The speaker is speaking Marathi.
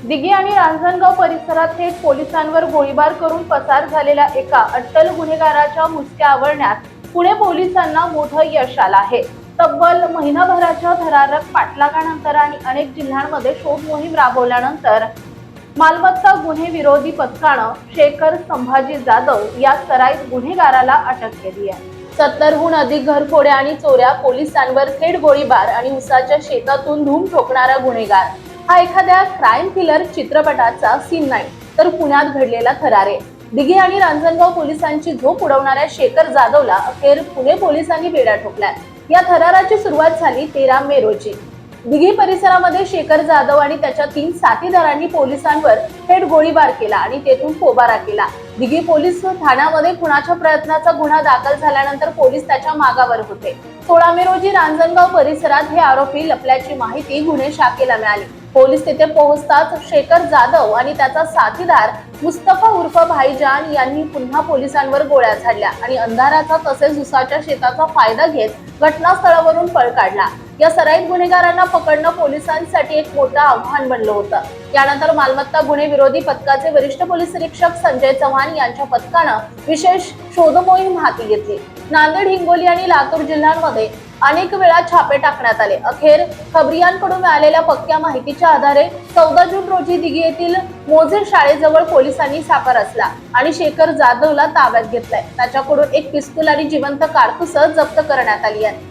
दिघे आणि रांजणगाव परिसरात थेट पोलिसांवर गोळीबार करून पसार झालेल्या एका अट्टल गुन्हेगाराच्या मुसक्या आवळण्यात पुणे पोलिसांना मोठं यश आलं आहे। तब्बल महिनाभराच्या थरारक पाठलागानंतर आणि अनेक जिल्ह्यांमध्ये शोध मोहीम राबवल्यानंतर मालमत्ता गुन्हे विरोधी पथकानं शेखर संभाजी जाधव या सराईत गुन्हेगाराला अटक केली आहे। 70हून अधिक घरफोड्या आणि चोऱ्या, पोलिसांवर थेट गोळीबार आणि उसाच्या शेतातून धूम ठोकणारा गुन्हेगार हा एखाद्या क्राईम किलर चित्रपटाचा सीन नाही, तर पुण्यात घडलेला थरार आहे। दिघे आणि रांजणगाव पोलिसांची झोप उडवणाऱ्या शेखर जाधवला अखेर पुणे पोलिसांनी बेड्या ठोकल्या। या थराराची सुरुवात झाली 13 मे रोजी। दिघे परिसरामध्ये शेखर जाधव आणि त्याच्या 3 साथीदारांनी पोलिसांवर थेट गोळीबार केला आणि तेथून पोबारा केला। दिघे पोलीस ठाण्यामध्ये खुनाच्या प्रयत्नाचा गुन्हा दाखल झाल्यानंतर पोलीस त्याच्या मागावर होते। 16 मे रोजी रांजणगाव परिसरात हे आरोपी लपल्याची माहिती गुन्हे शाखेला मिळाली। पोलीस तिथे पोहोचताच शेखर जाधव आणि त्याचा साथीदार मुस्तफा उर्फ भाईजान यांनी पुन्हा पोलिसांवर गोळ्या झाडल्या आणि अंधाराचा तसेच उसाच्या शेताचा फायदा घेत घटनास्थळावरून पळ काढला। या सराईत गुन्हेगारांना पकडणं पोलिसांसाठी एक मोठं आव्हान बनलं होतं। यानंतर मालमत्ता गुन्हे विरोधी पथकाचे वरिष्ठ पोलीस निरीक्षक संजय चव्हाण यांच्या पथकानं विशेष शोध मोहीम हाती घेतली। नांदेड, हिंगोली आणि लातूर जिल्ह्यांमध्ये अनेक वेळा छापे टाकण्यात आले। अखेर खबरियांकडून मिळालेल्या पक्क्या माहितीच्या आधारे 14 जून रोजी दिघे येथील मोजे शाळेजवळ पोलिसांनी सापळा रचला आणि शेखर जाधवला ताब्यात घेतलाय। त्याच्याकडून एक पिस्तूल आणि जिवंत कारतूस जप्त करण्यात आली आहे।